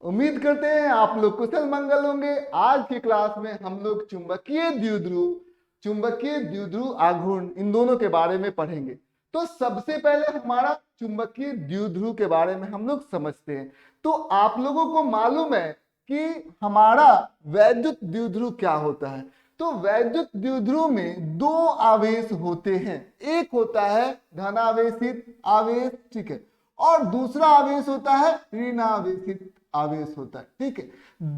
उम्मीद करते हैं आप लोग कुशल मंगल होंगे। आज की क्लास में हम लोग चुंबकीय द्विध्रुव आघूर्ण इन दोनों के बारे में पढ़ेंगे। तो सबसे पहले हमारा चुंबकीय द्विध्रुव के बारे में हम लोग समझते हैं। तो आप लोगों को मालूम है कि हमारा वैद्युत द्विध्रुव क्या होता है। तो वैद्युत द्विध्रुव में दो आवेश होते हैं, एक होता है धनावेशित आवेश, ठीक है, और दूसरा आवेश होता है ऋणावेशित आवेश होता है, ठीक है।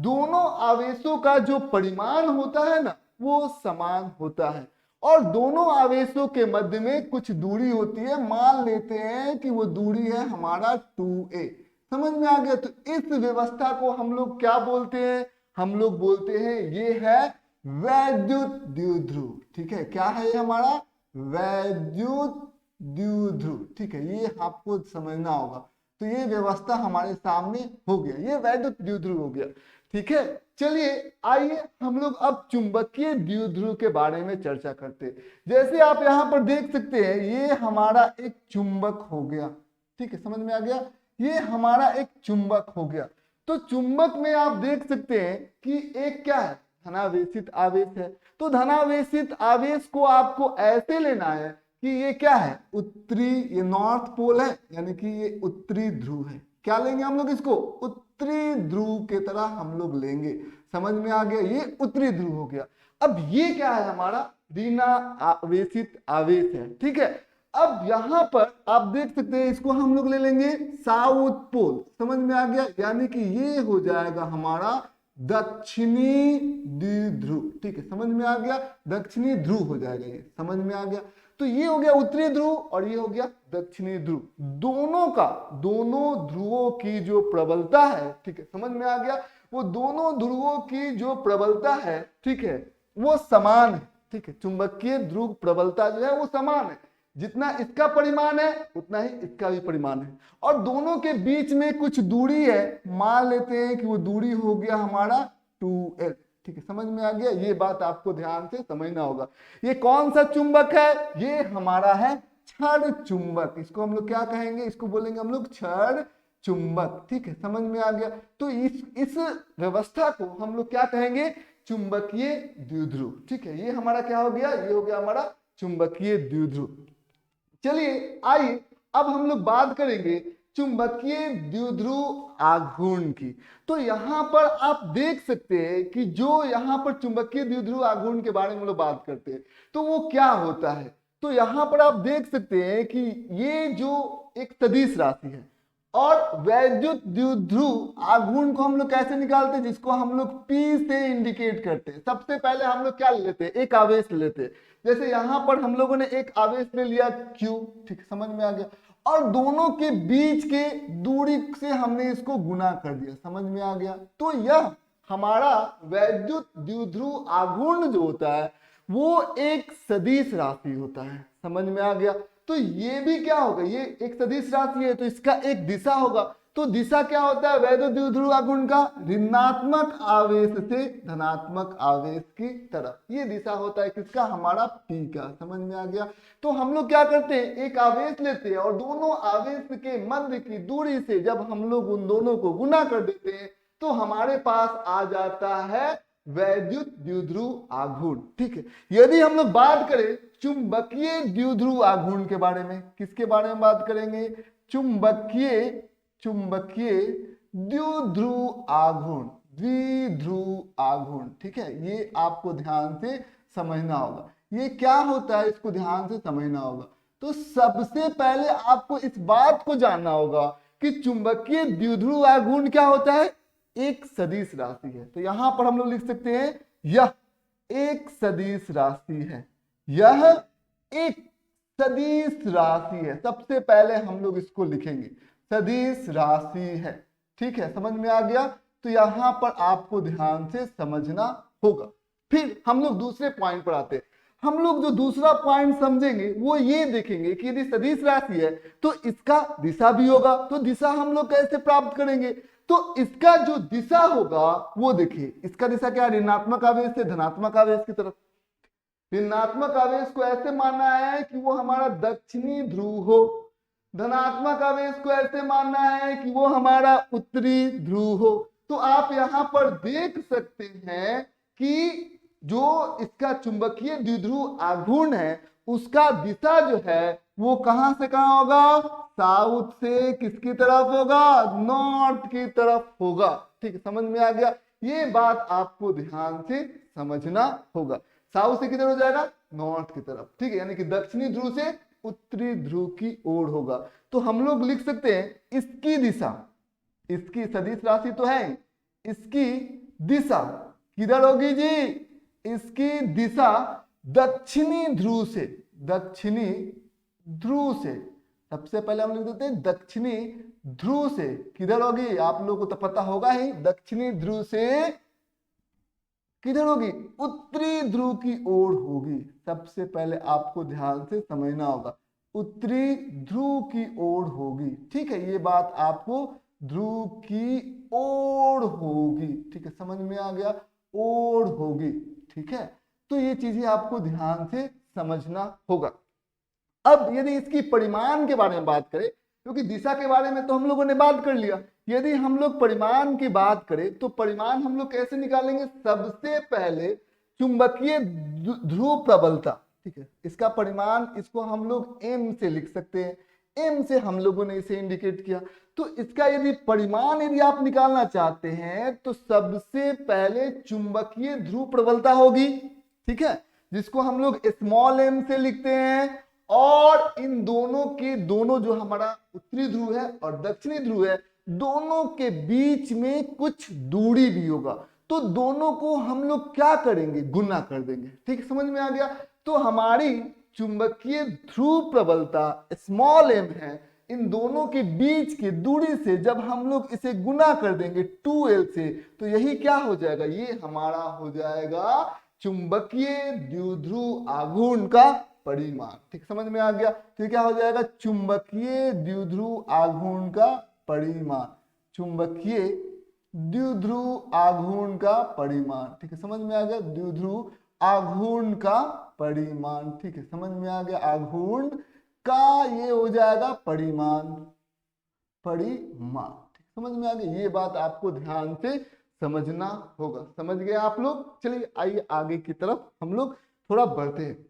दोनों आवेशों का जो परिमाण होता है ना वो समान होता है, और दोनों आवेशों के मध्य में कुछ दूरी होती है। मान लेते हैं कि वो दूरी है हमारा 2a। समझ में आ गया। तो इस व्यवस्था को हम लोग क्या बोलते हैं? हम लोग बोलते हैं ये है वैद्युत द्विध्रुव, ठीक है। क्या है ये हमारा वैद्युत द्विध्रुव, ठीक है। ये आपको समझना होगा। तो ये व्यवस्था हमारे सामने हो गया, ये वैद्युत द्विध्रुव हो गया, ठीक है। चलिए आइए हम लोग अब चुंबकीय द्विध्रुव के बारे में चर्चा करते हैं। जैसे आप यहाँ पर देख सकते हैं ये हमारा एक चुंबक हो गया, ठीक है, समझ में आ गया। ये हमारा एक चुंबक हो गया। तो चुंबक में आप देख सकते हैं कि एक क्या है, धनावेशित आवेश है। तो धनावेशित आवेश को आपको ऐसे लेना है कि ये क्या है, उत्तरी, ये नॉर्थ पोल है, यानी कि ये उत्तरी ध्रुव है। क्या लेंगे हम लोग इसको? उत्तरी ध्रुव के तरह हम लोग लेंगे। समझ में आ गया, ये उत्तरी ध्रुव हो गया। अब ये क्या है, हमारा ऋणावेशित आवेश है, ठीक है। अब यहां पर आप देख सकते हैं इसको हम लोग ले लेंगे साउथ पोल। समझ में आ गया, यानी कि ये हो जाएगा हमारा दक्षिणी द्विध्रुव, ठीक है, समझ में आ गया। दक्षिणी ध्रुव हो जाएगा ये, समझ में आ गया। तो ये हो गया उत्तरी ध्रुव और ये हो गया दक्षिणी ध्रुव। दोनों ध्रुवों की जो प्रबलता है, ठीक है, समझ में आ गया। वो दोनों ध्रुवों की जो प्रबलता है, ठीक है, वो समान है, ठीक है। चुंबकीय ध्रुव प्रबलता जो है वो समान है। जितना इसका परिमाण है उतना ही इसका भी परिमाण है, और दोनों के बीच में कुछ दूरी है। मान लेते हैं कि वो दूरी हो गया हमारा 2l, ठीक है, समझ में आ गया। ये बात आपको ध्यान से समझना होगा। ये कौन सा चुंबक है? ये हमारा है क्षण चुंबक। इसको हम लोग क्या कहेंगे? इसको बोलेंगे हम लोग क्षण चुंबक, ठीक है, समझ में आ गया। तो इस व्यवस्था को हम लोग क्या कहेंगे? चुंबकीय द्विध्रुव, ठीक है। ये हमारा क्या हो गया? ये हो गया हमारा चुंबकीय द्विध्रुव। चलिए आइए अब हम लोग बात करेंगे चुंबकीय द्विध्रुव आघूर्ण की। तो यहां पर आप देख सकते हैं कि जो यहां पर चुंबकीय द्विध्रुव आघूर्ण के बारे में हम लोग बात करते हैं तो वो क्या होता है। तो यहां पर आप देख सकते हैं कि ये जो एक सदिश राशि है, और वैद्युत द्विध्रुव आघूर्ण को हम लोग कैसे निकालते हैं? जिसको हम लोग P से इंडिकेट करते हैं। सबसे पहले हम लोग क्या लेते हैं? एक आवेश लेते हैं। जैसे यहां पर हम लोगों ने एक आवेश ले लिया Q, ठीक, समझ में आ गया, और दोनों के बीच के दूरी से हमने इसको गुना कर दिया। समझ में आ गया। तो यह हमारा वैद्युत द्विध्रुव आघूर्ण जो होता है वो एक सदिश राशि होता है। समझ में आ गया। तो ये भी क्या होगा? ये एक सदिश राशि है तो इसका एक दिशा होगा। तो दिशा क्या होता है वैद्युत द्विध्रुव आघूर्ण का? ऋणात्मक आवेश से धनात्मक आवेश की तरफ। ये दिशा होता है किसका? हमारा P का। समझ में आ गया। तो हम लोग क्या करते हैं? एक आवेश लेते हैं और दोनों आवेश के मध्य की दूरी से जब हम लोग उन दोनों को गुना कर देते हैं तो हमारे पास आ जाता है वैद्युत द्विध्रुव आघूर्ण, ठीक है। यदि हम लोग बात करें चुंबकीय द्विध्रुव आघूर्ण के बारे में, किसके बारे में बात करेंगे? चुंबकीय द्विध्रुव आघूर्ण, द्विध्रुव आघूर्ण, ठीक है। ये आपको ध्यान से समझना होगा। ये क्या होता है इसको ध्यान से समझना होगा। तो सबसे पहले आपको इस बात को जानना होगा कि चुंबकीय द्विध्रुव आघूर्ण क्या होता है? एक सदिश राशि है। तो यहां पर हम लोग लिख सकते हैं यह एक सदिश राशि है। यह एक सदिश राशि है। सबसे पहले हम लोग इसको लिखेंगे सदिश राशि है, ठीक है, समझ में आ गया। तो यहां पर आपको ध्यान से समझना होगा। फिर हम लोग दूसरे पॉइंट पर आते हैं। हम लोग जो दूसरा पॉइंट समझेंगे वो ये देखेंगे कि यदि सदिश राशि है तो इसका दिशा भी होगा। तो दिशा हम लोग कैसे प्राप्त करेंगे? तो इसका जो दिशा होगा वो देखिए, इसका दिशा क्या? ऋणात्मक आवेश से धनात्मक आवेश की तरफ। ऋणात्मक आवेश को ऐसे मानना है कि वो हमारा दक्षिणी ध्रुव हो, धनात्मक आवेश को ऐसे मानना है कि वो हमारा उत्तरी ध्रुव हो। तो आप यहाँ पर देख सकते हैं कि जो इसका चुंबकीय द्विध्रुव आघूर्ण है उसका दिशा जो है वो कहां से कहां होगा, साउथ से किसकी तरफ होगा, नॉर्थ की तरफ होगा। ठीक है, समझ में आ गया। ये बात आपको ध्यान से समझना होगा। साउथ से किधर हो जाएगा, नॉर्थ की तरफ। ठीक है, यानी कि दक्षिणी ध्रुव से उत्तरी ध्रुव की ओर होगा। तो हम लोग लिख सकते हैं इसकी दिशा, इसकी सदिश राशि तो है, इसकी दिशा किधर होगी जी, इसकी दिशा दक्षिणी ध्रुव से, दक्षिणी ध्रुव से। सबसे पहले हम लिख देते हैं दक्षिणी ध्रुव से किधर होगी, आप लोगों को तो पता होगा ही, दक्षिणी ध्रुव से किधर होगी, उत्तरी ध्रुव की ओर होगी। सबसे पहले आपको ध्यान से समझना होगा, उत्तरी ध्रुव की ओर होगी। ठीक है, ये बात आपको ध्रुव की ओर होगी। ठीक है, समझ में आ गया, ओर होगी। ठीक है, तो ये चीजें आपको ध्यान से समझना होगा। अब यदि इसकी परिमाण के बारे में बात करें, क्योंकि दिशा के बारे में तो हम लोगों ने बात कर लिया, यदि हम लोग परिमाण की बात करें तो परिमाण हम लोग कैसे निकालेंगे, सबसे पहले चुंबकीय ध्रुव प्रबलता। ठीक है, इसका परिमाण इसको हम लोग m से लिख सकते हैं, m से हम लोगों ने इसे इंडिकेट किया। तो इसका यदि परिमाण यदि आप निकालना चाहते हैं तो सबसे पहले चुंबकीय ध्रुव प्रबलता होगी। ठीक है, जिसको हम लोग स्मॉल m से लिखते हैं, और इन दोनों के दोनों जो हमारा उत्तरी ध्रुव है और दक्षिणी ध्रुव है, दोनों के बीच में कुछ दूरी भी होगा। तो दोनों को हम लोग क्या करेंगे, गुना कर देंगे। ठीक, समझ में आ गया। तो हमारी चुंबकीय ध्रुव प्रबलता स्मॉल m है, इन दोनों के बीच की दूरी से जब हम लोग इसे गुना कर देंगे 2l से, तो यही क्या हो जाएगा, ये हमारा हो जाएगा चुंबकीय द्विध्रुव आघूर्ण का परिमाण। ठीक, समझ में आ गया। तो ये क्या हो जाएगा, चुंबकीय द्विध्रुव आघूर्ण का परिमाण, चुंबकीय द्विध्रुव आघूर्ण का परिमाण। ठीक है, समझ में आ गया, द्विध्रुव आघूर्ण का परिमाण। ठीक है, समझ में आ गया, आघूर्ण का ये हो जाएगा परिमाण, परिमाण। ठीक, समझ में आ गया। ये बात आपको ध्यान से समझना होगा। समझ गए आप लोग। चलिए आइए आगे की तरफ हम लोग थोड़ा बढ़ते हैं।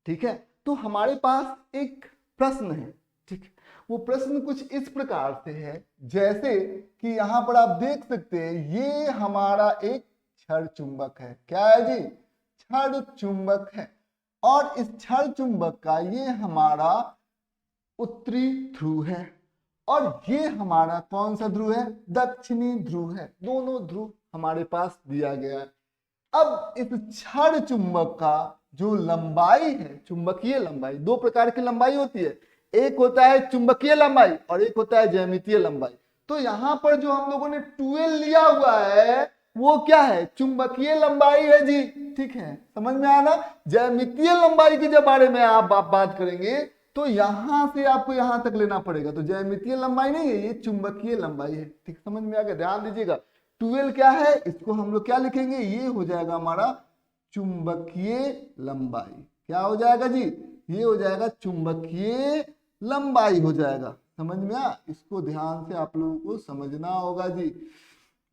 ठीक है, तो हमारे पास एक प्रश्न है। ठीक है, वो प्रश्न कुछ इस प्रकार से है, जैसे कि यहाँ पर आप देख सकते हैं, ये हमारा एक क्षण चुंबक है। क्या है जी, क्षण चुंबक है। और इस क्षण चुंबक का ये हमारा उत्तरी ध्रुव है, और ये हमारा कौन सा ध्रुव है, दक्षिणी ध्रुव है। दोनों ध्रुव हमारे पास दिया गया है। अब इस क्षण चुंबक का जो लंबाई है, चुंबकीय लंबाई, दो प्रकार की लंबाई होती है, एक होता है चुंबकीय लंबाई और एक होता है ज्यामितीय लंबाई। तो यहाँ पर जो हम लोगों ने 12 लिया हुआ है वो क्या है, चुंबकीय लंबाई है जी। ठीक है, समझ में आया ना। ज्यामितीय लंबाई के जब बारे में आप बात करेंगे तो यहां से आपको यहां तक लेना पड़ेगा। तो ज्यामितीय लंबाई नहीं है, ये चुंबकीय लंबाई है। ठीक, समझ में आ गया। ध्यान दीजिएगा, 12 क्या है, इसको हम लोग क्या लिखेंगे, ये हो जाएगा हमारा चुंबकीय लंबाई। क्या हो जाएगा जी, ये हो जाएगा चुंबकीय लंबाई हो जाएगा। समझ में आ, इसको ध्यान से आप लोगों को समझना होगा जी।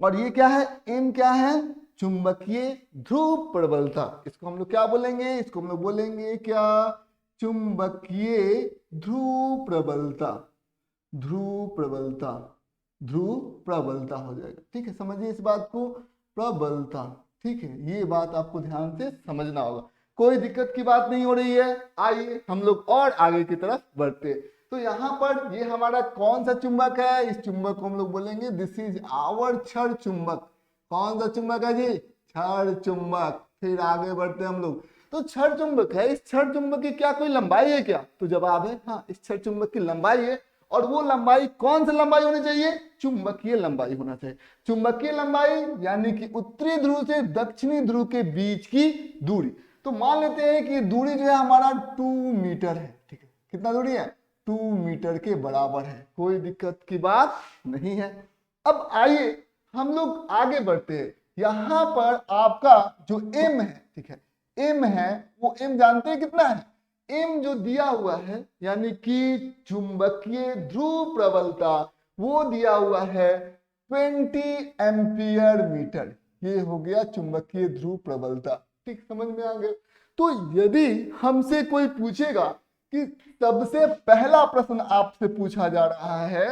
और ये क्या है, m क्या है, चुंबकीय ध्रुव प्रबलता। इसको हम लोग क्या बोलेंगे, इसको हम लोग बोलेंगे क्या, चुंबकीय ध्रुव प्रबलता, ध्रुव प्रबलता, ध्रुव प्रबलता हो जाएगा। ठीक है, समझिए इस बात को, प्रबलता। ठीक है, ये बात आपको ध्यान से समझना होगा। कोई दिक्कत की बात नहीं हो रही है। आइए हम लोग और आगे की तरफ बढ़ते हैं। तो यहाँ पर ये हमारा कौन सा चुंबक है, इस चुंबक को हम लोग बोलेंगे दिस इज आवर क्षण चुंबक। कौन सा चुंबक है जी, क्षण चुंबक। फिर आगे बढ़ते हैं हम लोग। तो क्षण चुंबक है, इस क्षण चुंबक की क्या कोई लंबाई है क्या, तो जवाब है हाँ, इस क्षण चुंबक की लंबाई है। और वो लंबाई कौन सी लंबाई होनी चाहिए, चुंबकीय लंबाई होना चाहिए। चुंबकीय लंबाई यानी कि उत्तरी ध्रुव से दक्षिणी ध्रुव के बीच की दूरी। तो मान लेते हैं कि दूरी जो है हमारा 2 मीटर है। ठीक है, कितना दूरी है, 2 मीटर के बराबर है। कोई दिक्कत की बात नहीं है। अब आइए हम लोग आगे बढ़ते हैं। यहां पर आपका जो m है, ठीक है, m है, वो m जानते हैं कितना है, m जो दिया हुआ है यानी कि चुंबकीय ध्रुव प्रबलता, वो दिया हुआ है 20 एम्पियर मीटर। ये हो गया चुंबकीय ध्रुव प्रबलता। ठीक, समझ में आ गया। तो यदि हमसे कोई पूछेगा कि सबसे पहला प्रश्न आपसे पूछा जा रहा है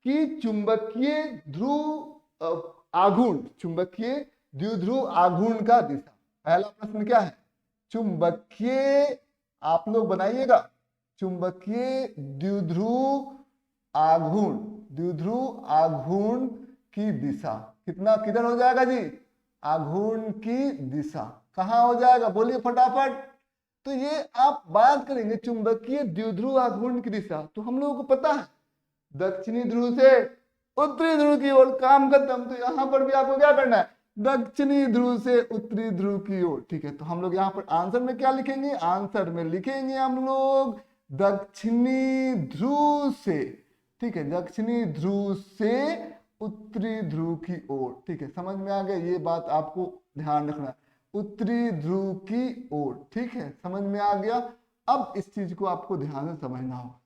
कि चुंबकीय ध्रुव आघूर्ण, चुंबकीय द्विध्रुव आघूर्ण का दिशा, पहला प्रश्न क्या है? चुंबकीय, आप लोग बनाइएगा, चुंबकीय द्विध्रुव आघूर्ण, द्विध्रुव आघूर्ण की दिशा कितना, किधर हो जाएगा जी? आघूर्ण की दिशा कहाँ हो जाएगा? बोलिए फटाफट। तो ये आप बात करेंगे चुंबकीय द्विध्रुव आघूर्ण की दिशा, तो हम लोगों को पता है दक्षिणी ध्रुव से उत्तरी ध्रुव की ओर, काम खत्म। तो यहाँ पर भी आपको क्या करना है? दक्षिणी ध्रुव से उत्तरी ध्रुव की ओर। ठीक है, तो हम लोग यहाँ पर आंसर में क्या लिखेंगे? आंसर में लिखेंगे हम लोग दक्षिणी ध्रुव से। ठीक है, दक्षिणी ध्रुव से उत्तरी ध्रुव की ओर। ठीक है, समझ में आ गया? ये बात आपको ध्यान रखना, उत्तरी ध्रुव की ओर। ठीक है, समझ में आ गया? अब इस चीज को आपको ध्यान से समझना होगा,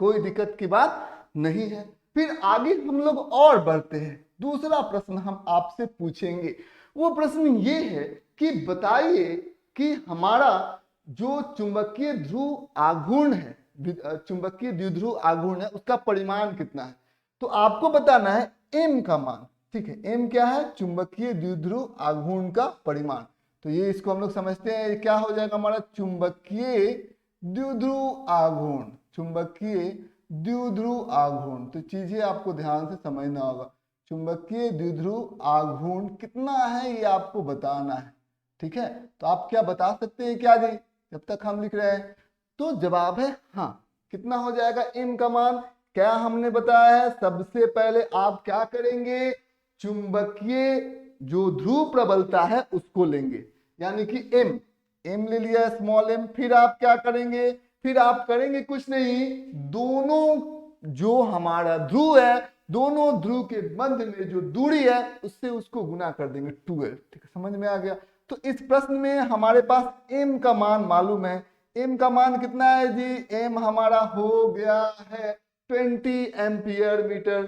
कोई दिक्कत की बात नहीं है। फिर आगे हम लोग और बढ़ते हैं। दूसरा प्रश्न हम आपसे पूछेंगे, वो प्रश्न ये है कि बताइए कि हमारा जो चुंबकीय ध्रुव आघूर्ण है, चुंबकीय द्विध्रुव आघूर्ण है, उसका परिमाण कितना है? तो आपको बताना है m का मान। ठीक है, m क्या है? चुंबकीय द्विध्रुव आघूर्ण का परिमाण। तो ये इसको हम लोग समझते हैं, क्या हो जाएगा हमारा? चुंबकीय द्विध्रुव आघूर्ण, चुंबकीय द्विध्रुव आघूर्ण। तो चीजें आपको ध्यान से समझना होगा, चुंबकीय द्विध्रुव आघूर्ण कितना है ये आपको बताना है। ठीक है, तो आप क्या बता सकते हैं क्या जी, जब तक हम लिख रहे हैं? तो जवाब है हाँ। कितना हो जाएगा m का मान? क्या हमने बताया है? सबसे पहले आप क्या करेंगे? चुंबकीय जो ध्रुव प्रबलता है उसको लेंगे, यानी कि m ले लिया स्मॉल m। फिर आप क्या करेंगे? फिर आप करेंगे कुछ नहीं, दोनों जो हमारा ध्रुव है, दोनों ध्रुव के मध्य में जो दूरी है उससे उसको गुना कर देंगे 12। ठीक है, समझ में आ गया? तो इस प्रश्न में हमारे पास m का मान मालूम है। m का मान कितना है जी? m हमारा हो गया है 20 एम्पियर मीटर।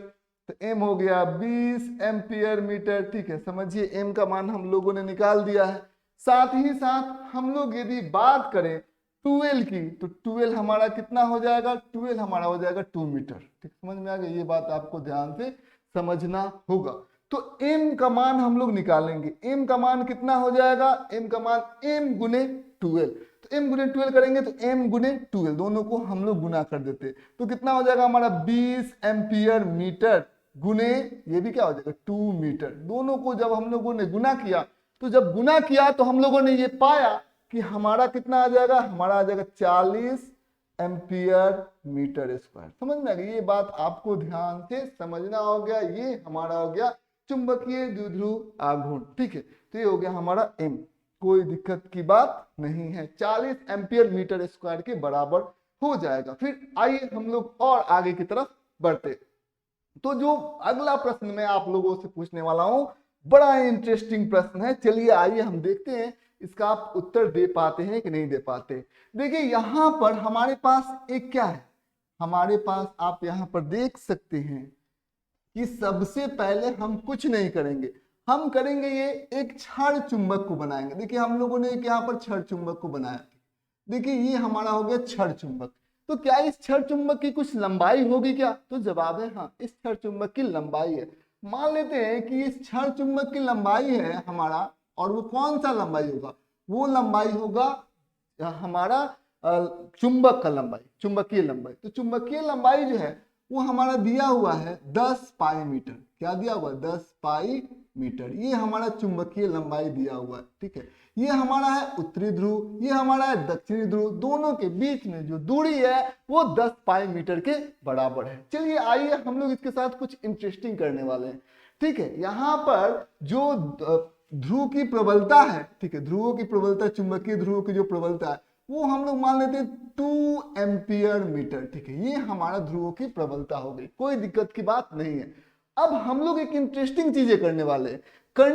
तो m हो गया 20 एम्पियर मीटर। ठीक है, समझिए m का मान हम लोगों ने निकाल दिया है। साथ ही साथ हम लोग यदि बात करें 12 की, तो 12 हमारा कितना हो जाएगा? 12 हमारा हो जाएगा 2 मीटर। ठीक, समझ में आ गया? ये बात आपको ध्यान से समझना होगा। तो m का मान हम लोग निकालेंगे। m का मान कितना हो जाएगा? m का मान m गुने 12। तो m गुने 12 करेंगे तो m गुने 12, दोनों को हम लोग गुना कर देते। तो कितना हो जाएगा हमारा? 20 एम्पियर मीटर गुने, ये भी क्या हो जाएगा? 2 मीटर। दोनों को जब हम लोगों ने गुना किया, तो जब गुना किया तो हम लोगों ने ये पाया कि हमारा कितना आ जाएगा? हमारा आ जाएगा 40 एम्पियर मीटर स्क्वायर। समझ में आ गया? ये बात आपको ध्यान से समझना हो गया। ये हमारा हो गया चुंबकीय द्विध्रुव आघूर्ण। ठीक है, तो ये हो गया हमारा m, कोई दिक्कत की बात नहीं है, 40 एम्पियर मीटर स्क्वायर के बराबर हो जाएगा। फिर आइए हम लोग और आगे की तरफ बढ़ते। तो जो अगला प्रश्न मैं आप लोगों से पूछने वाला हूं, बड़ा इंटरेस्टिंग प्रश्न है। चलिए आइए हम देखते हैं इसका आप उत्तर दे पाते हैं कि नहीं दे पाते। देखिए यहाँ पर हमारे पास एक क्या है, हमारे पास आप यहाँ पर देख सकते हैं कि सबसे पहले हम कुछ नहीं करेंगे, हम करेंगे ये एक क्षण चुंबक को बनाएंगे। देखिए हम लोगों ने एक यहाँ पर क्षण चुंबक को बनाया। देखिए ये हमारा हो गया क्षण चुंबक। तो क्या इस क्षण चुंबक की कुछ लंबाई होगी क्या? तो जवाब है हाँ, इस क्षण चुंबक की लंबाई है। मान लेते हैं कि इस क्षण चुंबक की लंबाई है हमारा, और वो कौन सा लंबाई होगा? वो लंबाई होगा हमारा चुंबक का लंबाई, चुंबकीय लंबाई। तो चुंबकीय लंबाई जो है वो हमारा दिया हुआ है 10 पाई मीटर। क्या दिया हुआ है? 10 पाई मीटर। ये हमारा चुंबकीय लंबाई दिया हुआ है। ठीक है, ये हमारा है उत्तरी ध्रुव, ये हमारा है दक्षिणी ध्रुव, दोनों के बीच में जो दूरी है वो 10 पाई मीटर के बराबर है। चलिए आइए हम लोग इसके साथ कुछ इंटरेस्टिंग करने वाले हैं। ठीक है, यहाँ पर जो ध्रुव की प्रबलता है, ठीक है, ध्रुवों की प्रबलता, चुंबकीय ध्रुवों की जो प्रबलता है वो हम लोग मान लेते हैं 2 एम्पियर मीटर। ठीक है, ये हमारा ध्रुवों की प्रबलता हो गई, कोई दिक्कत की बात नहीं है। अब हम लोग एक इंटरेस्टिंग चीजें करने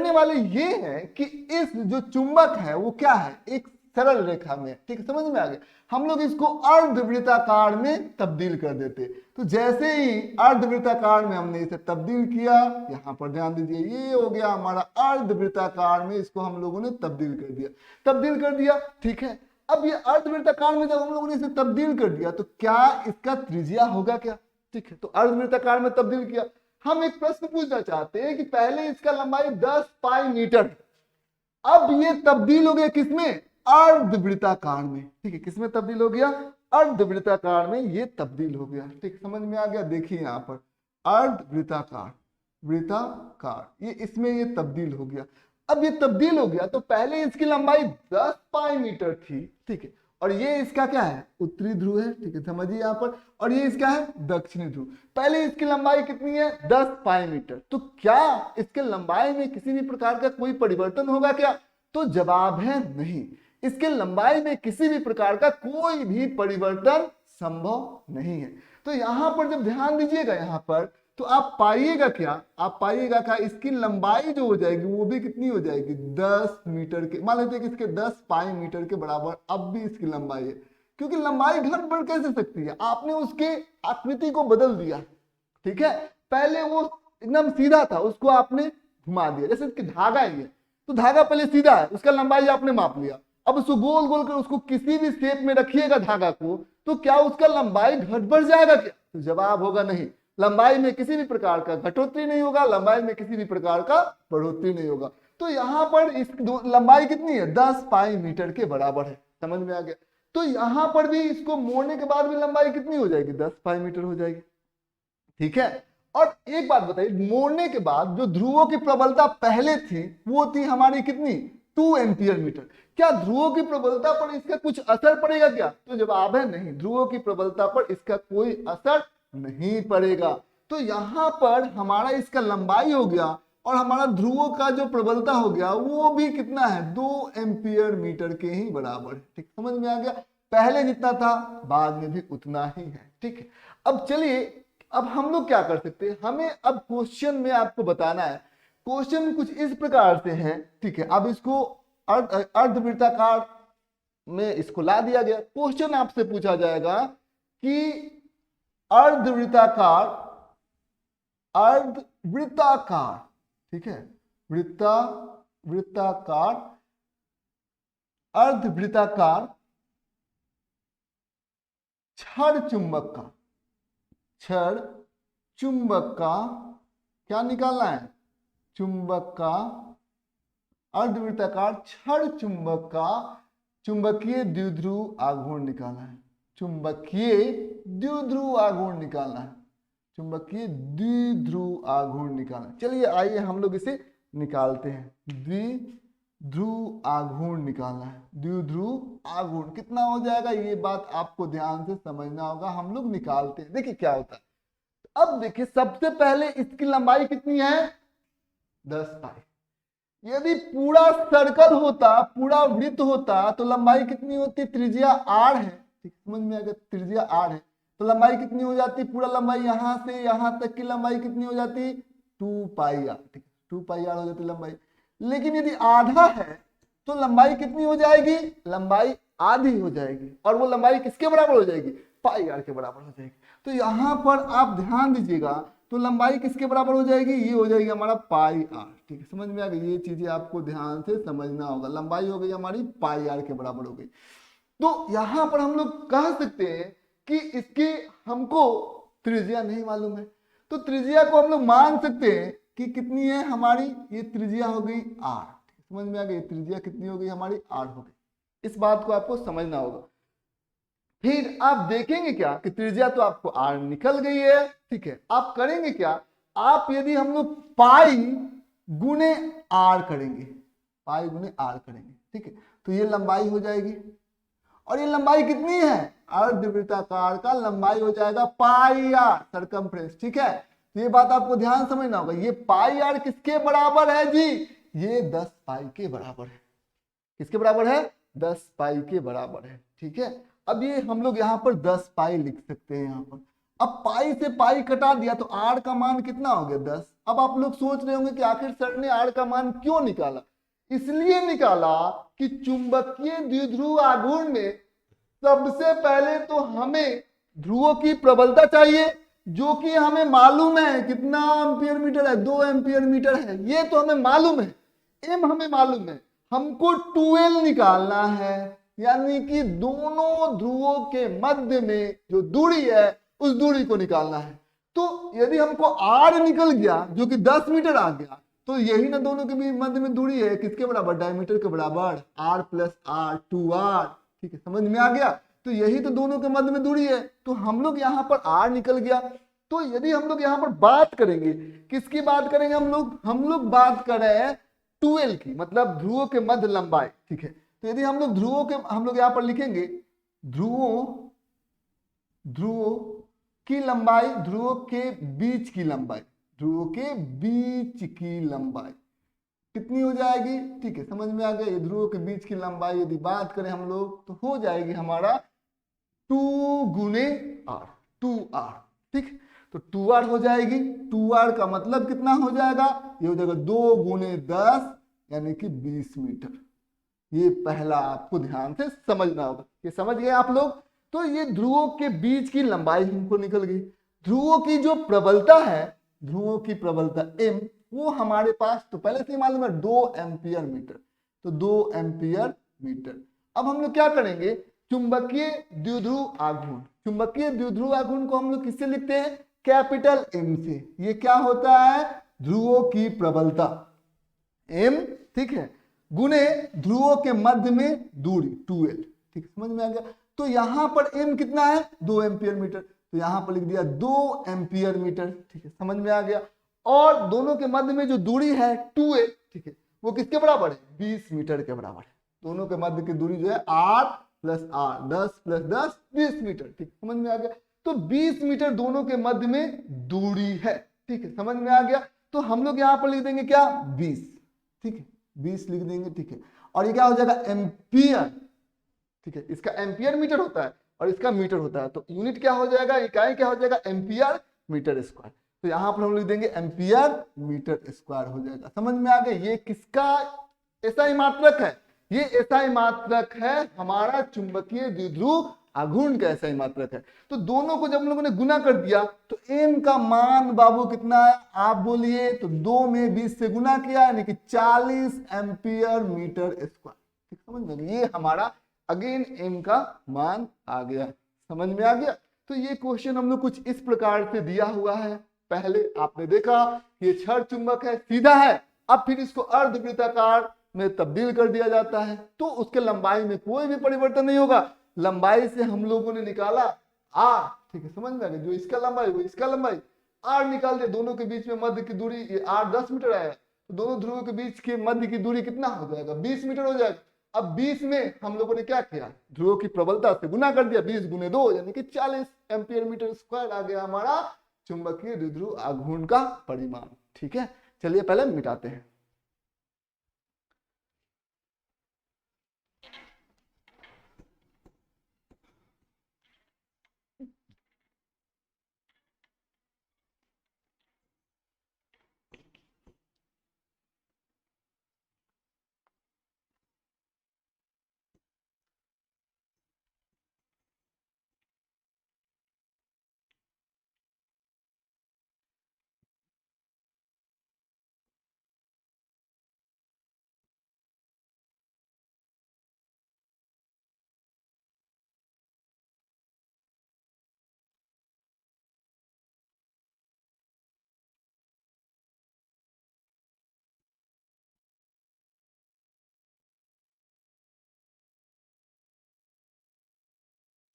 वाले ये है कि इस जो चुंबक है वो क्या है? एक सरल रेखा में, ठीक है, समझ में आ गया। हम लोग इसको अर्धवृत्ताकार में तब्दील कर देते। तो जैसे ही अर्धवृत्ताकार में हमने इसे तब्दील किया, यहाँ पर ध्यान दीजिए, ये हो गया हमारा अर्धवृत्ताकार में, इसको हम लोगों ने तब्दील कर दिया, ठीक है। अब ये अर्धवृत्ताकार में जब हम लोगों ने इसे तब्दील कर दिया, तो क्या इसका त्रिज्या होगा क्या, ठीक है। तो अर्धवृत्ताकार में तब्दील किया। हम एक प्रश्न पूछना चाहते हैं कि पहले इसका लंबाई 10 पाई मीटर, अब ये तब्दील हो गया किसमें, अर्धवृत्ताकार में, ठीक है। किसमें तब्दील हो गया, अर्धवृत्ताकार में ये तब्दील हो गया, ठीक, समझ में आ गया। देखिए यहाँ पर अर्धवृत्ताकार, वृत्ताकार, ये इसमें ये तब्दील हो गया। अब ये तब्दील हो गया तो पहले इसकी लंबाई 10 पाई मीटर थी, ठीक है, और ये इसका क्या है, उत्तरी ध्रुव है, ठीक है, समझिए यहाँ पर, और ये इसका है दक्षिणी ध्रुव। पहले इसकी लंबाई कितनी है, 10 पाई मीटर। तो क्या इसके लंबाई में किसी भी प्रकार का कोई परिवर्तन होगा क्या, तो जवाब है नहीं। इसके लंबाई में किसी भी प्रकार का कोई भी परिवर्तन संभव नहीं है। तो यहाँ पर जब ध्यान दीजिएगा यहाँ पर, तो आप पाइएगा क्या, इसकी लंबाई जो हो जाएगी वो भी कितनी हो जाएगी, 10 मीटर के, मान लेते हैं कि इसके 10 पाई मीटर के बराबर अब भी इसकी लंबाई है, क्योंकि लंबाई घट बढ़ कैसे सकती है, आपने उसके आकृति को बदल दिया, ठीक है। पहले वो एकदम सीधा था, उसको आपने घुमा दिया, जैसे कि धागा ही है, तो धागा पहले सीधा है, उसका लंबाई आपने माप लिया, अब उसको गोल गोल कर उसको किसी भी शेप में रखिएगा धागा को, तो क्या उसका लंबाई घट बढ़ जाएगा क्या, तो जवाब होगा नहीं। लंबाई में किसी भी प्रकार का घटोत्तरी नहीं होगा, लंबाई में किसी भी प्रकार का बढ़ोतरी नहीं होगा। तो यहाँ पर इस लंबाई कितनी है, 10 पाई मीटर के बराबर है, समझ में आ गया। तो यहाँ पर भी इसको मोड़ने के बाद भी लंबाई कितनी हो जाएगी, 10 पाई मीटर हो जाएगी, ठीक है। और एक बात बताइए, मोड़ने के बाद जो ध्रुवों की प्रबलता पहले थी वो थी हमारी कितनी, 2 एम्पियर मीटर। क्या ध्रुवों की प्रबलता पर इसका कुछ असर पड़ेगा क्या, तो जवाब है नहीं, ध्रुवों की प्रबलता पर इसका कोई असर नहीं पड़ेगा। तो यहाँ पर हमारा इसका लंबाई हो गया और हमारा ध्रुवों का जो प्रबलता हो गया वो भी कितना है, 2 एम्पियर मीटर के ही बराबर है, ठीक, समझ में आ गया। पहले जितना था बाद में भी उतना ही है, ठीक है। अब चलिए, अब हम लोग क्या कर सकते हैं, हमें अब क्वेश्चन में आपको बताना है। क्वेश्चन कुछ इस प्रकार से है, ठीक है। अब इसको अर्धवृत्ताकार में इसको ला दिया गया। क्वेश्चन आपसे पूछा जाएगा कि अर्धवृत्ताकार, ठीक है, वृत्ताकार, अर्धवृत्ताकार क्षण चुंबक का क्या निकालना है, चुंबक का, अर्धवृत्ताकार क्षण चुंबक का चुंबकीय द्विध्रुव आघूर्ण निकालना है, चुंबकीय द्विध्रुव आघूर्ण निकालना है, चुंबकीय द्विध्रुव आघूर्ण निकालना। चलिए आइए हम लोग इसे निकालते हैं। द्विध्रुव आघूर्ण निकालना है, द्विध्रुव आघूर्ण कितना हो जाएगा, ये बात आपको ध्यान से समझना होगा। हम लोग निकालते हैं, देखिए क्या होता है। अब देखिए सबसे पहले इसकी लंबाई कितनी है, 10 पाई। यदि पूरा सर्कल होता, पूरा वृत्त होता, तो लंबाई कितनी होती, त्रिज्या r है, ठीक, समझ में आ गया, त्रिज्या r है, तो लंबाई कितनी हो जाती, पूरा लंबाई यहां से यहां तक की लंबाई कितनी हो जाती, 2 पाई r, ठीक, 2 पाई r हो जाती लंबाई। लेकिन यदि आधा है तो लंबाई कितनी हो जाएगी, लंबाई आधी हो जाएगी, और वो लंबाई किसके बराबर हो जाएगी, पाई r के बराबर हो जाएगी। तो यहाँ पर आप ध्यान दीजिएगा, तो लंबाई किसके बराबर हो जाएगी, ये हो जाएगी हमारा पाई r, ठीक है, समझ में आ गई। ये चीजें आपको ध्यान से समझना होगा। लंबाई हो गई हमारी पाई r के बराबर हो गई। तो यहाँ पर हम लोग कह सकते हैं कि इसकी हमको त्रिज्या नहीं मालूम है, तो त्रिज्या को हम लोग मान सकते हैं कि कितनी है हमारी, ये त्रिज्या हो गई r, समझ में आ गई, त्रिज्या कितनी हो गई हमारी, r हो गई। इस बात को आपको समझना होगा। फिर आप देखेंगे क्या कि त्रिज्या तो आपको r निकल गई है, ठीक है। आप करेंगे क्या, आप यदि हम लोग पाई गुने r करेंगे, पाई गुने r करेंगे, ठीक है, तो ये लंबाई हो जाएगी। और ये लंबाई कितनी है, अर्धवृत्ताकार का लंबाई हो जाएगा पाई r सरकमफ्रेंस, ठीक है। तो ये बात आपको ध्यान समझना होगा। ये पाई r किसके बराबर है जी, ये 10 पाई के बराबर है। किसके बराबर है, 10 पाई के बराबर है, ठीक है। अब ये हम लोग यहाँ पर 10 पाई लिख सकते हैं यहाँ पर। अब पाई से पाई कटा दिया तो r का मान कितना हो गया, 10। अब आप लोग सोच रहे होंगे कि आखिर सर ने r का मान क्यों निकाला। इसलिए निकाला कि चुंबकीय द्विध्रुव आघूर्ण में सबसे पहले तो हमें ध्रुवों की प्रबलता चाहिए, जो कि हमें मालूम है कितना एम्पियर मीटर है, 2 एम्पियर मीटर है, ये तो हमें मालूम है, एम हमें मालूम है। हमको 2L निकालना है, यानी कि दोनों ध्रुवों के मध्य में जो दूरी है उस दूरी को निकालना है। तो यदि हमको R निकल गया जो कि 10 मीटर आ गया, तो यही ना दोनों के मध्य में दूरी है, किसके बराबर, डायमीटर के बराबर, R प्लस R 2R। ठीक है, समझ में आ गया। तो यही तो दोनों के मध्य में दूरी है, तो हम लोग यहाँ पर R निकल गया। तो यदि हम लोग यहाँ पर बात करेंगे, किसकी बात करेंगे हम लोग बात कर रहे हैं 2L की, मतलब ध्रुवों के मध्य लंबाई। ठीक है, तो यदि हम लोग यहाँ पर लिखेंगे ध्रुवों की लंबाई, ध्रुवों के बीच की लंबाई, ध्रुवों के बीच की लंबाई कितनी हो जाएगी। ठीक है, समझ में आ गया। ये ध्रुवों के बीच की लंबाई यदि बात करें हम लोग तो हो जाएगी हमारा 2 गुने R, 2R। ठीक, तो 2R हो जाएगी। 2R का मतलब कितना हो जाएगा, ये हो जाएगा 2 गुने 10 यानी कि 20 मीटर। ये पहला आपको ध्यान से समझना होगा। ये समझ गए आप लोग। तो ये ध्रुवों के बीच की लंबाई हमको निकल गई। ध्रुवों की जो प्रबलता है, ध्रुवों की प्रबलता M, वो हमारे पास तो पहले से ही मालूम है 2 एम्पियर मीटर। तो 2 एम्पियर मीटर। अब हम लोग क्या करेंगे, चुंबकीय द्विध्रुव आघूर्ण, चुंबकीय द्विध्रुव आघूर्ण को हम लोग किससे लिखते हैं, कैपिटल M से। ये क्या होता है, ध्रुवों की प्रबलता M, ठीक है, गुने ध्रुवों के मध्य में दूरी 2L। ठीक, समझ में आ गया। तो यहां पर M कितना है, 2 एम्पियर मीटर, तो यहां पर लिख दिया 2 एम्पियर मीटर। ठीक है, समझ में आ गया। और दोनों के मध्य में जो दूरी है 2L, ठीक है, वो किसके बराबर है, 20 मीटर के बराबर है। दोनों के मध्य की दूरी जो है R plus R, 10 plus 10 20 metre. ठीक, समझ में आ गया। तो 20 मीटर दोनों के मध्य में दूरी है। ठीक है, समझ में आ गया। तो हम लोग यहाँ पर लिख देंगे क्या, 20। ठीक है, 20 लिख देंगे। ठीक है, और ये क्या हो जाएगा, एम्पियर। ठीक है, इसका एम्पियर मीटर होता है और इसका मीटर होता है, तो यूनिट क्या हो जाएगा, इकाई क्या हो जाएगा, एम्पियर मीटर स्क्वायर। तो यहाँ पर हम लिख देंगे एम्पियर मीटर स्क्वायर हो जाएगा। समझ में आ गया। ये किसका ऐसा मात्रक है, ये ऐसा मात्रक है हमारा चुंबकीय द्विध्रुव आघूर्ण का ऐसा मात्रक है। तो दोनों को जब हम लोगों ने गुना कर दिया तो M का मान बाबू कितना है, आप बोलिए, तो 2 में 20 से गुना किया यानी कि 40 एम्पियर मीटर स्क्वायर। समझ में, ये हमारा अगेन M का मान आ गया। समझ में आ गया। तो ये क्वेश्चन हम लोग कुछ इस प्रकार से दिया हुआ है। पहले आपने देखा ये क्षण चुंबक है, सीधा है, अब फिर इसको अर्धवृत्ताकार में तब्दील कर दिया जाता है, तो उसके लंबाई में कोई भी परिवर्तन नहीं होगा। लंबाई से हम लोगों ने निकाला R, ठीक है, समझ में आ गया, जो इसका लंबाई वो इसका लंबाई, R निकाल दिया। दोनों के बीच में मध्य की दूरी ये R 10 मीटर आया, तो दोनों ध्रुवों के बीच के मध्य की दूरी कितना हो जाएगा, 20 मीटर हो जाएगा। अब 20 में हम लोगों ने क्या किया, ध्रुवों की प्रबलता से गुना कर दिया, 20 गुने 2 यानी कि 40 एम्पियर मीटर स्क्वायर आ गया हमारा चुंबकीय द्विध्रुव आघूर्ण का परिमाण। ठीक है, चलिए पहले मिटाते हैं।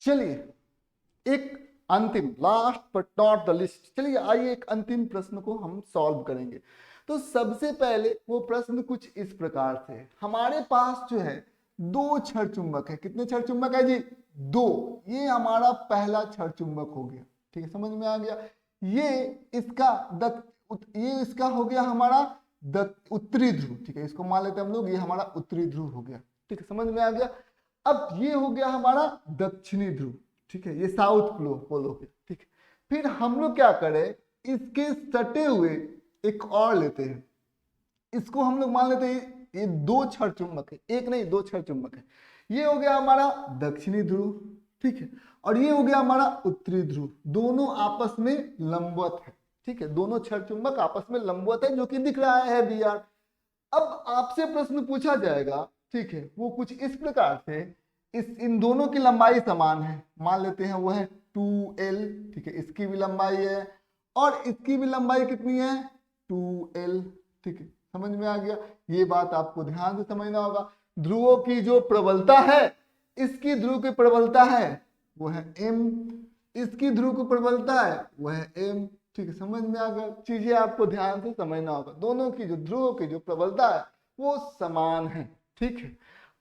चलिए एक अंतिम, last but not the list, चलिए आइए एक अंतिम प्रश्न को हम सॉल्व करेंगे। तो सबसे पहले वो प्रश्न कुछ इस प्रकार से, हमारे पास जो है 2 क्षण चुंबक है। कितने क्षण चुंबक है जी, 2। ये हमारा पहला क्षण चुंबक हो गया। ठीक है, समझ में आ गया। ये इसका हो गया हमारा उत्तरी ध्रुव। ठीक है, इसको मान लेते हैं हम लोग, ये हमारा उत्तरी ध्रुव हो गया। ठीक है, समझ में आ गया। अब ये हो गया हमारा दक्षिणी ध्रुव। ठीक है, ये साउथ पोल हो गया। ठीक है, फिर हम लोग क्या करें, इसके सटे हुए एक और लेते हैं, इसको हम लोग मान लेते हैं ये दो क्षण चुंबक है, एक नहीं दो क्षण चुंबक है। ये हो गया हमारा दक्षिणी ध्रुव, ठीक है, और ये हो गया हमारा उत्तरी ध्रुव, दोनों आपस में लंबवत है, ठीक है, दोनों क्षण चुंबक आपस में लंबवत है, जो कि दिख रहा है बी आर। अब आपसे प्रश्न पूछा जाएगा, ठीक है, वो कुछ इस प्रकार से, इन दोनों की लंबाई समान है, मान लेते हैं वो है 2l, ठीक है, इसकी भी लंबाई है और इसकी भी लंबाई कितनी है 2l, ठीक है, समझ में आ गया। ये बात आपको ध्यान से समझना होगा। ध्रुवों की जो प्रबलता है, इसकी ध्रुव की प्रबलता है वो है m, इसकी ध्रुव की प्रबलता है वो है m, ठीक है, समझ में आ गया। चीजें आपको ध्यान से समझना होगा, दोनों की जो ध्रुवों की जो प्रबलता है वो समान है, ठीक है।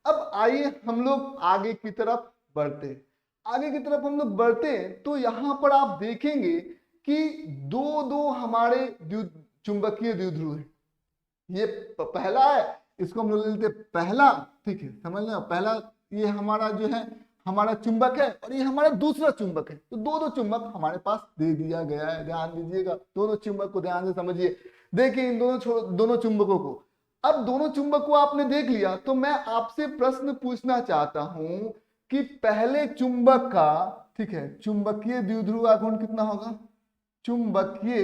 अब आइए हम लोग आगे की तरफ बढ़ते हैं। आगे की तरफ हम लोग बढ़ते हैं तो यहाँ पर आप देखेंगे कि दो दो हमारे चुंबकीय द्विध्रुव है। ये पहला है, इसको हम लोग लेते हैं पहला, ठीक है, समझ लो पहला, ये हमारा जो है हमारा चुंबक है और ये हमारा दूसरा चुंबक है। तो दो दो चुंबक हमारे पास दे दिया गया है, ध्यान दीजिएगा, दोनों चुंबक को ध्यान से समझिए। देखिए इन दोनों चुंबकों को, अब दोनों चुंबक को आपने देख लिया तो मैं आपसे प्रश्न पूछना चाहता हूं कि पहले चुंबक का, ठीक है, चुंबकीय द्विध्रुव आघूर्ण कितना होगा, चुंबकीय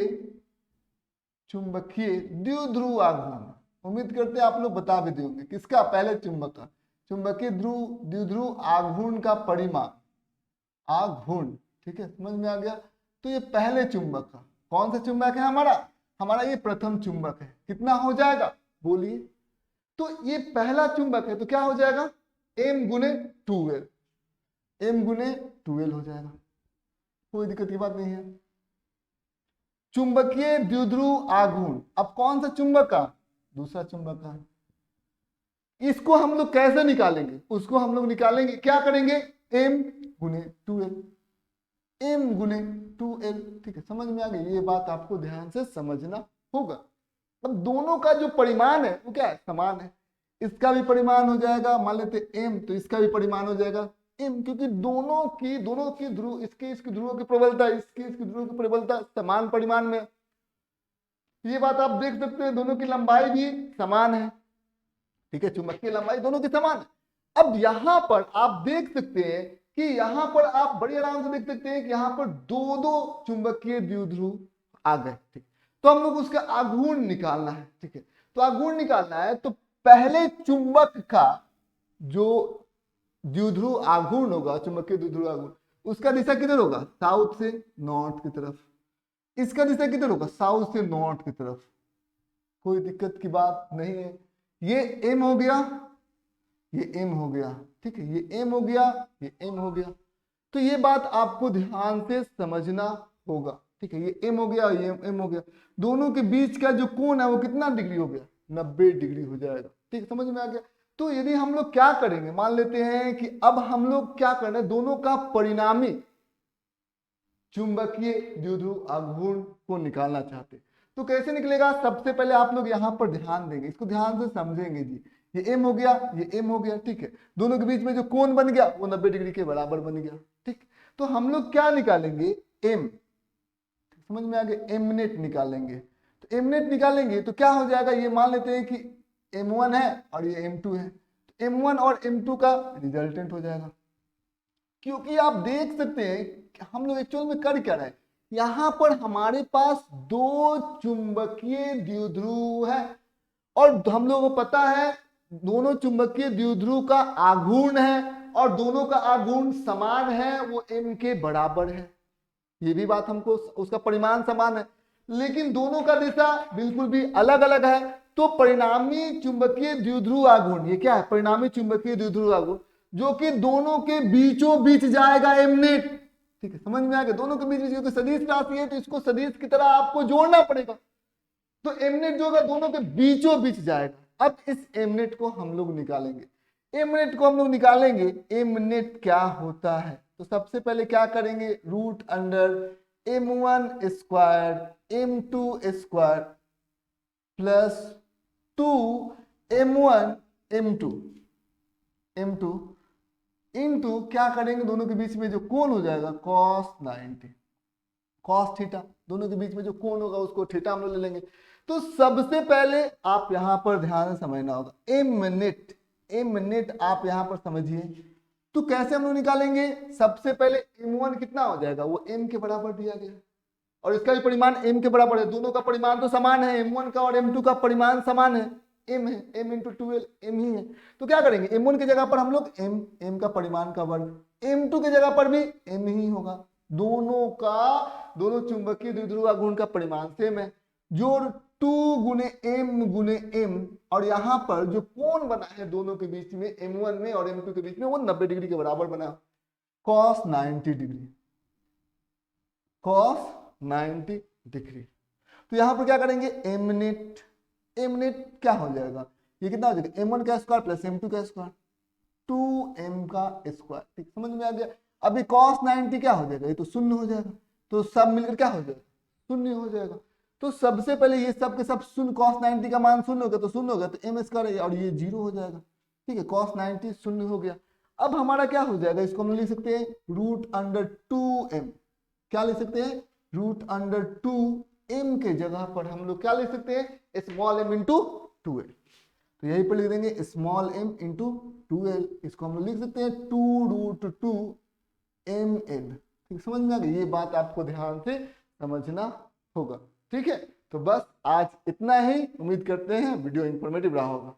द्विध्रुव आघूर्ण, उम्मीद करते हैं आप लोग बता भी देंगे किसका, पहले चुंबक का चुंबकीय द्विध्रुव आघूर्ण का परिमाण, आघूर्ण, ठीक है, समझ में आ गया। तो ये पहले चुंबक का, कौन सा चुंबक है हमारा ये प्रथम चुंबक है, कितना हो जाएगा बोलिए। तो ये पहला चुंबक है तो क्या हो जाएगा m गुने 2l, m गुने 2l हो जाएगा, कोई दिक्कत की बात नहीं है। चुंबकीय द्विध्रुव आघूर्ण, अब कौन सा चुंबक का, दूसरा चुंबक का। इसको हम लोग कैसे निकालेंगे, उसको हम लोग निकालेंगे, क्या करेंगे, m गुने 2l, m गुने 2l, ठीक है, समझ में आ गई। ये बात आपको ध्यान से समझना होगा। अब दोनों का जो परिमाण है वो क्या है, समान है। इसका भी परिमाण हो जाएगा, मान लेते m, तो इसका भी परिमाण हो जाएगा m, क्योंकि दोनों की ध्रुव, इसकी ध्रुवों की प्रबलता, इसकी ध्रुव की प्रबलता समान परिमाण में। ये बात आप देख सकते हैं, दोनों की लंबाई भी समान है, ठीक है, चुंबकीय लंबाई दोनों की समान है। अब यहां पर आप देख सकते हैं कि यहां पर आप बड़ी आराम से देख सकते हैं कि यहां पर दो दो चुंबकीय द्विध्रुव आ गए, ठीक, तो हम लोग उसका आघूर्ण निकालना है, ठीक है। तो आघूर्ण निकालना है तो पहले चुंबक का जो द्विध्रुव आघूर्ण होगा, चुंबकीय द्विध्रुव आघूर्ण, उसका दिशा किधर होगा, साउथ से नॉर्थ की तरफ। इसका दिशा किधर होगा, साउथ से नॉर्थ की तरफ, कोई दिक्कत की बात नहीं है। ये m हो गया, ये m हो गया, ठीक है, ये m हो गया, ये m हो गया। तो ये बात आपको ध्यान से समझना होगा, ठीक है, ये m हो गया, ये m हो गया। दोनों के बीच का जो कोण है वो कितना डिग्री हो गया, 90 डिग्री हो जाएगा, ठीक है, समझ में आ गया। तो यदि हम लोग क्या करेंगे, मान लेते हैं कि अब हम लोग क्या करना है, दोनों का परिणामी चुंबकीय द्विध्रुव आघूर्ण को निकालना चाहते हैं। तो कैसे निकलेगा, सबसे पहले आप लोग यहाँ पर ध्यान देंगे, इसको ध्यान से समझेंगे जी। ये m हो गया, ये m हो गया, ठीक है, दोनों के बीच में जो कोण बन गया वो 90 डिग्री के बराबर बन गया, ठीक। तो हम लोग क्या निकालेंगे, m, समझ में आ गया, m नेट निकालेंगे। तो m नेट निकालेंगे तो क्या हो जाएगा, ये मान लेते हैं कि m1 है और ये m2 है, तो m1 और m2 का रिजल्टेंट हो जाएगा। क्योंकि आप देख सकते हैं हम लोग एक्चुअल में कर क्या रहे हैं, यहां पर हमारे पास दो चुंबकीय द्विध्रुव है और हम लोगों को पता है दोनों चुंबकीय द्विध्रुव का आघूर्ण है और दोनों का आघूर्ण समान है, वो m के बराबर है। ये भी बात हमको, उसका परिमाण समान है, लेकिन दोनों का दिशा बिल्कुल भी अलग अलग है। तो परिणामी चुंबकीय द्विध्रुव आघूर्ण, ये क्या है, परिणामी चुंबकीय द्विध्रुव आघूर्ण, जो कि दोनों के बीचों बीच जाएगा m नेट, ठीक है, समझ में आ गया। दोनों के बीच में क्योंकि सदिश राशि है तो इसको सदिश की तरह आपको जोड़ना पड़ेगा, तो m नेट जो होगा दोनों के बीचों बीच जाएगा। अब इस m नेट को हम लोग निकालेंगे, m नेट को हम लोग निकालेंगे, m नेट क्या होता है, तो सबसे पहले क्या करेंगे, root under m1 square m2 square plus 2 m1 m2 into क्या करेंगे, दोनों के बीच में जो कोण हो जाएगा cos 90, cos थीटा, दोनों के बीच में जो कोण होगा उसको थीटा हम लोग ले लेंगे। तो सबसे पहले आप यहां पर ध्यान से समझना होगा, एम मिनट आप यहां पर समझिए। तो कैसे हम लोग निकालेंगे, सबसे पहले m1 कितना हो जाएगा, वो m के बराबर दिया गया और इसका भी परिमाण m के बराबर है, दोनों का परिमाण तो समान है, m1 का और m2 का परिमाण समान है, m है, m इंटू 12 m ही है। तो क्या करेंगे, m1 की जगह पर हम लोग m का परिमाण का वर्ग, m2 की जगह पर भी m ही होगा, दोनों चुंबकीय द्विध्रुव आघूर्ण का परिमाण सेम है, जो 2 गुने m और यहाँ पर जो कोण बना है दोनों के बीच में, m1 में और m2 के बीच में, वो 90 डिग्री के बराबर बना, cos 90 डिग्री, cos 90 डिग्री। तो यहाँ पर क्या करेंगे, m नेट क्या हो जाएगा, ये कितना हो जाएगा, m1 का स्क्वायर प्लस m2 का स्क्वायर, 2m का स्क्वायर। ठीक, समझ में आ गया। अभी cos 90 क्या हो जाएगा, ये तो शून्य हो जाएगा, तो सब मिलकर क्या हो जाएगा, शून्य हो जाएगा। तो सबसे पहले ये सब के सब शून्य, cos 90 का मान शून्य हो गया तो शून्य हो गया, तो m स्क्वायर और ये 0 हो जाएगा। ठीक है, cos 90 शून्य हो गया। अब हमारा क्या हो जाएगा, इसको हम लिख सकते हैं √2m, क्या लिख सकते हैं, √2m के जगह पर हम लोग क्या लिख सकते हैं, स्मॉल m इंटू 2l। तो यही पर लिख देंगे स्मॉल m इंटू 2l, इसको हम लोग लिख सकते हैं 2√2ml। ठीक, समझ में आ गई, ये बात आपको ध्यान से समझना होगा। ठीक है, तो बस आज इतना ही, उम्मीद करते हैं वीडियो इंफॉर्मेटिव रहा होगा।